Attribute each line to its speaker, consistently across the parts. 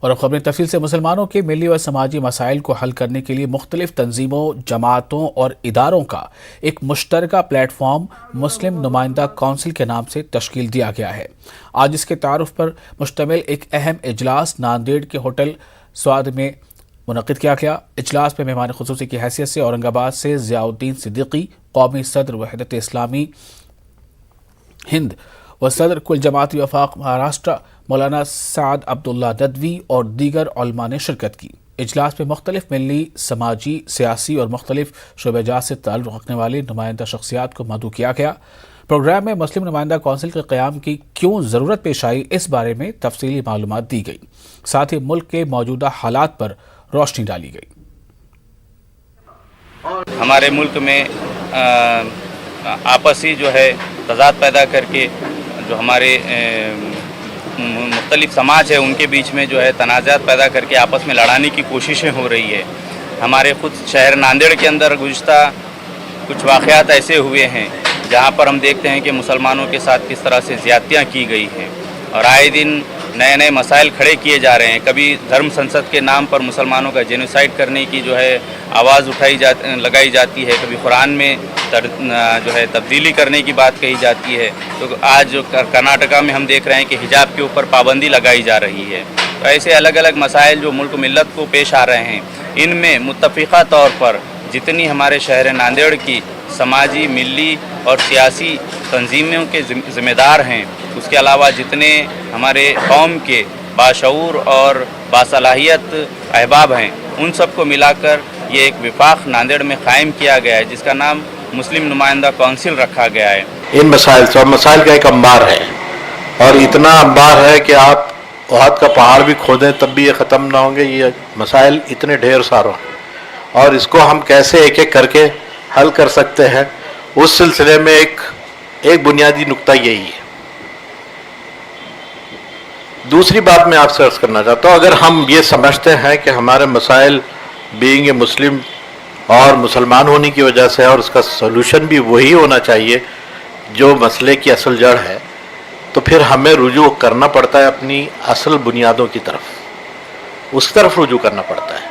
Speaker 1: اور اب خبریں تفصیل سے۔ مسلمانوں کے ملی اور سماجی مسائل کو حل کرنے کے لیے مختلف تنظیموں، جماعتوں اور اداروں کا ایک مشترکہ پلیٹ فارم مسلم نمائندہ کونسل کے نام سے تشکیل دیا گیا ہے۔ آج اس کے تعارف پر مشتمل ایک اہم اجلاس ناندیڑ کے ہوٹل سواد میں منعقد کیا گیا۔ اجلاس میں مہمان خصوصی کی حیثیت سے اورنگ آباد سے ضیاء الدین صدیقی، قومی صدر وحدت اسلامی ہند و صدر کل جماعتی وفاق مہاراشٹر مولانا سعد عبداللہ ندوی اور دیگر علماء نے شرکت کی۔ اجلاس میں مختلف ملی، سماجی، سیاسی اور مختلف شعبہ جات سے تعلق رکھنے والی نمائندہ شخصیات کو مدعو کیا گیا۔ پروگرام میں مسلم نمائندہ کونسل کے قیام کی کیوں ضرورت پیش آئی، اس بارے میں تفصیلی معلومات دی گئی، ساتھ ہی ملک کے موجودہ حالات پر روشنی ڈالی گئی۔
Speaker 2: ہمارے ملک میں آپسی جو ہے تضاد پیدا کر کے جو ہمارے مختلف سماج ہے ان کے بیچ میں جو ہے تنازعات پیدا کر کے آپس میں لڑانے کی کوششیں ہو رہی ہے۔ ہمارے خود شہر ناندیڑ کے اندر گزشتہ کچھ واقعات ایسے ہوئے ہیں جہاں پر ہم دیکھتے ہیں کہ مسلمانوں کے ساتھ کس طرح سے زیادتیاں کی گئی ہیں، اور آئے دن نئے نئے مسائل کھڑے کیے جا رہے ہیں۔ کبھی دھرم سنسد کے نام پر مسلمانوں کا جینوسائیڈ کرنے کی جو ہے آواز لگائی جاتی ہے، کبھی قرآن میں جو ہے تبدیلی کرنے کی بات کہی جاتی ہے، تو آج جو کرناٹکا میں ہم دیکھ رہے ہیں کہ حجاب کے اوپر پابندی لگائی جا رہی ہے۔ تو ایسے الگ الگ مسائل جو ملک ملت کو پیش آ رہے ہیں، ان میں متفقہ طور پر جتنی ہمارے شہر ناندیڑ کی سماجی، ملی اور سیاسی تنظیموں کے ذمہ دار ہیں، اس کے علاوہ جتنے ہمارے قوم کے باشعور اور باصلاحیت احباب ہیں، ان سب کو ملا کر یہ ایک وفاق ناندیڑ میں قائم کیا گیا ہے، جس کا نام مسلم نمائندہ کونسل رکھا گیا ہے۔
Speaker 3: ان مسائل کا ایک انبار ہے، اور اتنا انبار ہے کہ آپ احد کا پہاڑ بھی کھودیں تب بھی یہ ختم نہ ہوں گے۔ یہ مسائل اتنے ڈھیر ساروں ہیں، اور اس کو ہم کیسے ایک ایک کر کے حل کر سکتے ہیں، اس سلسلے میں ایک بنیادی نقطہ یہی ہے۔ دوسری بات میں آپ سے عرض کرنا چاہتا ہوں، اگر ہم یہ سمجھتے ہیں کہ ہمارے مسائل بینگ اے مسلم اور مسلمان ہونے کی وجہ سے، اور اس کا سولوشن بھی وہی ہونا چاہیے جو مسئلے کی اصل جڑ ہے، تو پھر ہمیں رجوع کرنا پڑتا ہے اپنی اصل بنیادوں کی طرف، اس طرف رجوع کرنا پڑتا ہے۔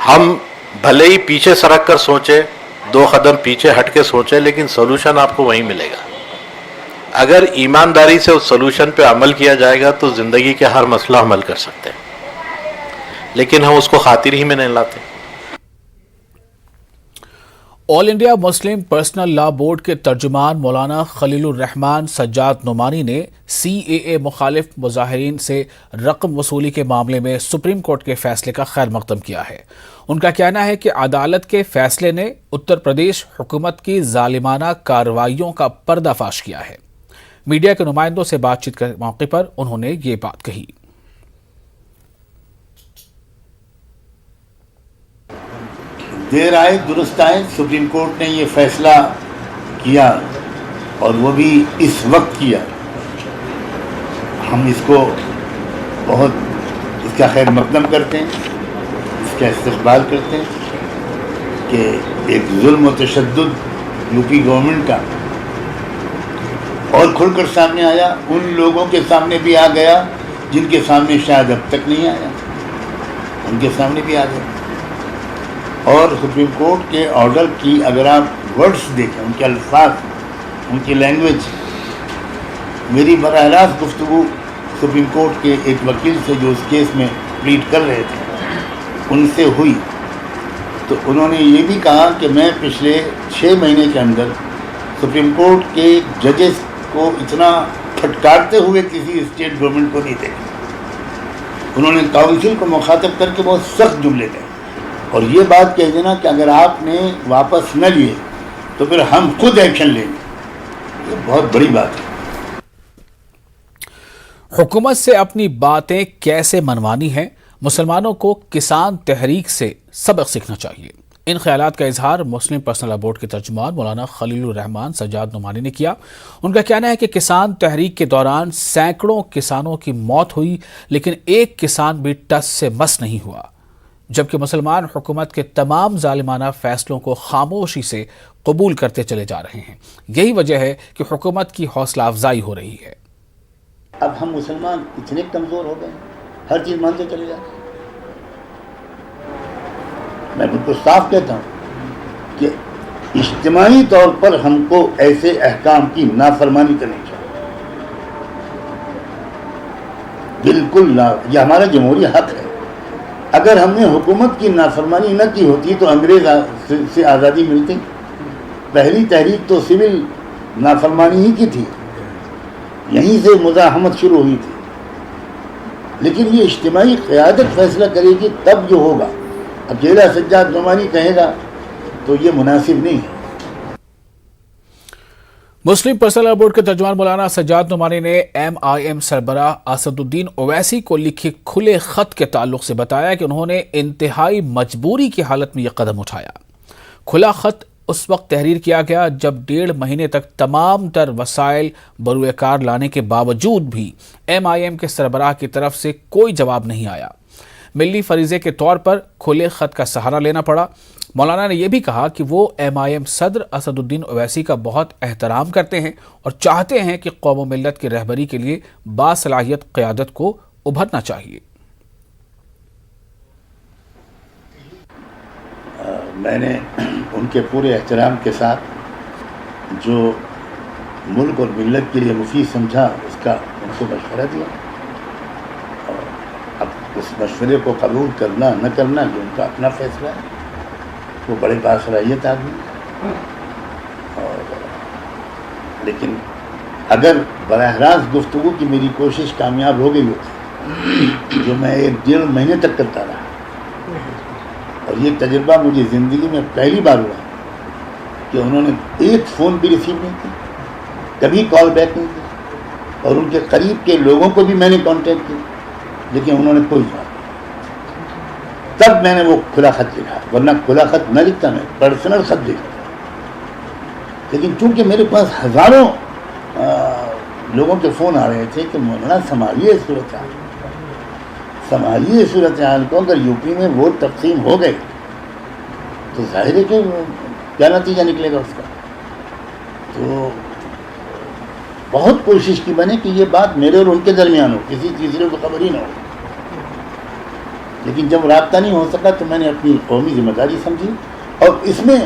Speaker 3: ہم بھلے ہی پیچھے سرک کر سوچیں، 2 قدم پیچھے ہٹ کے سوچیں، لیکن سولوشن آپ کو وہیں ملے گا۔ اگر ایمانداری سے اس سولوشن پہ عمل کیا جائے گا تو زندگی کے ہر مسئلہ حل کر سکتے ہیں، لیکن ہم اس کو خاطر ہی میں نہیں لاتے۔
Speaker 1: آل انڈیا مسلم پرسنل لا بورڈ کے ترجمان مولانا خلیل الرحمان سجاد نعمانی نے CAA مخالف مظاہرین سے رقم وصولی کے معاملے میں سپریم کورٹ کے فیصلے کا خیر مقدم کیا ہے۔ ان کا کہنا ہے کہ عدالت کے فیصلے نے اتر پردیش حکومت کی ظالمانہ کارروائیوں کا پردہ فاش کیا ہے۔ میڈیا کے نمائندوں سے بات چیت کے موقع پر انہوں نے یہ بات کہی۔
Speaker 4: دیر آئے درست آئے، سپریم کورٹ نے یہ فیصلہ کیا، اور وہ بھی اس وقت کیا۔ ہم اس کو بہت اس کا خیر مقدم کرتے ہیں، اس کا استقبال کرتے ہیں کہ ایک ظلم و تشدد یوپی گورنمنٹ کا اور کھل کر سامنے آیا، ان لوگوں کے سامنے بھی آ گیا جن کے سامنے شاید اب تک نہیں آیا، ان کے سامنے بھی آ گیا۔ اور سپریم کورٹ کے آرڈر کی اگر آپ ورڈز دیکھیں، ان کے الفاظ، ان کی لینگویج، میری براہ راست گفتگو سپریم کورٹ کے ایک وکیل سے جو اس کیس میں پلیڈ کر رہے تھے ان سے ہوئی، تو انہوں نے یہ بھی کہا کہ میں پچھلے 6 مہینے کے اندر سپریم کورٹ کے ججز کو اتنا پھٹکارتے ہوئے کسی اسٹیٹ گورنمنٹ کو نہیں دیکھا۔ انہوں نے کاؤنسل کو مخاطب کر کے بہت سخت جملے کہے، اور یہ بات کہہ دینا کہ اگر آپ نے واپس نہ لیے تو پھر ہم خود ایکشن لیں گے، یہ بہت بڑی بات ہے۔
Speaker 1: حکومت سے اپنی باتیں کیسے منوانی ہیں، مسلمانوں کو کسان تحریک سے سبق سیکھنا چاہیے۔ ان خیالات کا اظہار مسلم پرسنل لا بورڈ کے ترجمان مولانا خلیل الرحمان سجاد نعمانی نے کیا۔ ان کا کہنا ہے کہ کسان تحریک کے دوران سینکڑوں کسانوں کی موت ہوئی، لیکن ایک کسان بھی ٹس سے مس نہیں ہوا، جبکہ مسلمان حکومت کے تمام ظالمانہ فیصلوں کو خاموشی سے قبول کرتے چلے جا رہے ہیں۔ یہی وجہ ہے کہ حکومت کی حوصلہ افزائی ہو رہی ہے۔
Speaker 4: اب ہم مسلمان اتنے کمزور ہو گئے ہر چیز مانتے چلے جاتے ہیں. میں بالکل صاف کہتا ہوں کہ اجتماعی طور پر ہم کو ایسے احکام کی نافرمانی کرنی چاہیے. بالکل یہ ہمارا جمہوری حق ہے. اگر ہم نے حکومت کی نافرمانی نہ کی ہوتی تو انگریز سے آزادی ملتی. پہلی تحریک تو سول نافرمانی ہی کی تھی, یہیں سے مزاحمت شروع ہوئی تھی. لیکن یہ اجتماعی قیادت فیصلہ کرے گی تب جو ہوگا. اکیلا سجاد نعمانی کہے گا تو یہ مناسب نہیں ہے.
Speaker 1: مسلم پرسنل لاء بورڈ کے ترجمان مولانا سجاد نعمانی نے MIM سربراہ اسد الدین اویسی کو لکھے کھلے خط کے تعلق سے بتایا کہ انہوں نے انتہائی مجبوری کی حالت میں یہ قدم اٹھایا. کھلا خط اس وقت تحریر کیا گیا جب 1.5 مہینے تک تمام تر وسائل بروئے کار لانے کے باوجود بھی MIM کے سربراہ کی طرف سے کوئی جواب نہیں آیا. ملی فریضے کے طور پر کھلے خط کا سہارا لینا پڑا. مولانا نے یہ بھی کہا کہ وہ MIM صدر اسد الدین اویسی کا بہت احترام کرتے ہیں اور چاہتے ہیں کہ قوم و ملت کی رہبری کے لیے باصلاحیت قیادت کو ابھرنا چاہیے.
Speaker 4: میں نے ان کے پورے احترام کے ساتھ جو ملک اور ملت کے لیے مفید سمجھا اس کا ان کو مشورہ دیا. اب اس مشورے کو قبول کرنا نہ کرنا یہ ان کا اپنا فیصلہ ہے. وہ بڑے باصلاحیت آدمی لیکن اگر براہ راست گفتگو کی میری کوشش کامیاب ہو گئی ہوتی جو میں 1.5 مہینے تک کرتا رہا, اور یہ تجربہ مجھے زندگی میں پہلی بار ہوا کہ انہوں نے ایک فون بھی ریسیو نہیں کی, کبھی کال بیک نہیں کی, اور ان کے قریب کے لوگوں کو بھی میں نے کانٹیکٹ کیا لیکن انہوں نے کوئی جواب. تب میں نے وہ کھلا خط لکھا, ورنہ کھلا خط نہ لکھتا, میں پرسنل خط لکھتا. لیکن چونکہ میرے پاس ہزاروں لوگوں کے فون آ رہے تھے کہ مولانا سنبھالیے صورتحال, سنبھالیے صورتحال کو. اگر یو پی میں ووٹ تقسیم ہو گئے تو ظاہر ہے کہ کیا نتیجہ نکلے گا اس کا. تو بہت کوشش کی میں نے کہ یہ بات میرے اور ان کے درمیان ہو, کسی تیسرے کو خبر ہی نہ ہو. لیکن جب رابطہ نہیں ہو سکا تو میں نے اپنی قومی ذمہ داری سمجھی, اور اس میں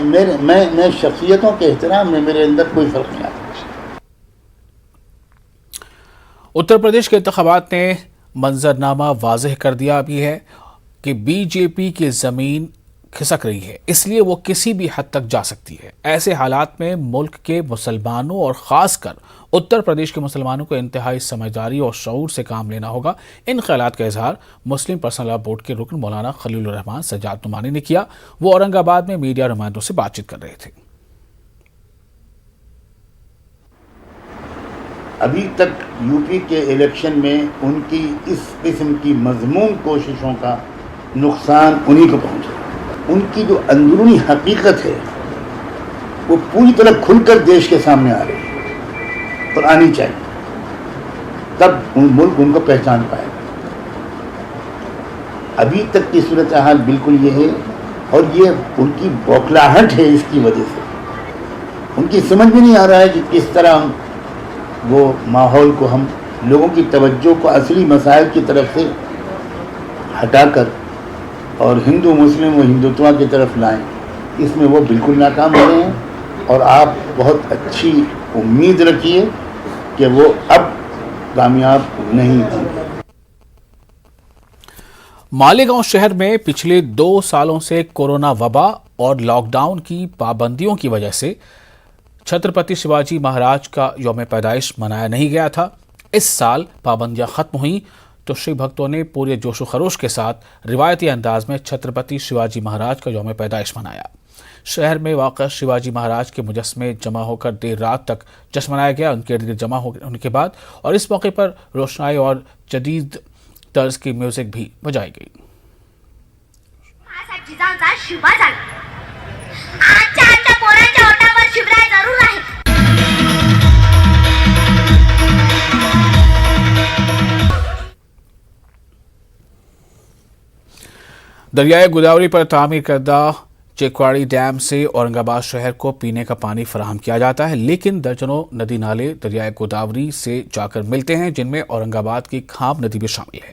Speaker 4: میں شخصیتوں کے احترام میں میرے اندر کوئی فرق نہیں آتا.
Speaker 1: اتر پردیش کے انتخابات نے منظرنامہ واضح کر دیا بھی ہے کہ BJP کی زمین کھسک رہی ہے, اس لیے وہ کسی بھی حد تک جا سکتی ہے. ایسے حالات میں ملک کے مسلمانوں اور خاص کر اتر پردیش کے مسلمانوں کو انتہائی سمجھداری اور شعور سے کام لینا ہوگا. ان خیالات کا اظہار مسلم پرسنل لاء بورڈ کے رکن مولانا خلیل الرحمان سجاد نعمانی نے کیا. وہ اورنگ آباد میں میڈیا نمائندوں سے بات چیت کر رہے تھے.
Speaker 4: ابھی تک یو پی کے الیکشن میں ان کی اس قسم کی مضمون کوششوں کا نقصان انہی کو پہنچا. ان کی جو اندرونی حقیقت ہے وہ پوری طرح کھل کر دیش کے سامنے آ رہی ہے اور آنی چاہیے, تب ملک ان کو پہچان پائے گا. ابھی تک کی صورتحال بالکل یہ ہے, اور یہ ان کی بوکھلاہٹ ہے. اس کی وجہ سے ان کی سمجھ میں نہیں آ رہا ہے کہ کس طرح وہ ماحول کو, ہم لوگوں کی توجہ کو اصلی مسائل کی طرف سے ہٹا کر اور ہندو مسلم و ہندوتوا کی طرف لائیں. اس میں وہ بالکل ناکام ہو رہے ہیں, اور آپ بہت اچھی امید رکھیے کہ وہ اب کامیاب نہیں ہوں گے.
Speaker 1: مالیگاؤں شہر میں پچھلے 2 سالوں سے کورونا وبا اور لاک ڈاؤن کی پابندیوں کی وجہ سے چھترپتی شیواجی مہاراج کا یوم پیدائش منایا نہیں گیا تھا. اس سال پابندیاں ختم ہوئیں تو شیو بھکتوں نے پورے جوش و خروش کے ساتھ روایتی انداز میں چھترپتی شیواجی مہاراج کا یوم پیدائش منایا. شہر میں واقع شیواجی مہاراج کے مجسمے جمع ہو کر دیر رات تک جشن منایا گیا. ان کے ارد گرد جمع ہونے کے بعد اور اس موقع پر روشنائی اور جدید طرز کی میوزک بھی بجائی گئی. دریائے گوداوری پر تعمیر کردہ چیکواڑی ڈیم سے اورنگ آباد شہر کو پینے کا پانی فراہم کیا جاتا ہے, لیکن درجنوں ندی نالے دریائے گوداوری سے جا کر ملتے ہیں, جن میں اورنگ آباد کی کھام ندی بھی شامل ہے.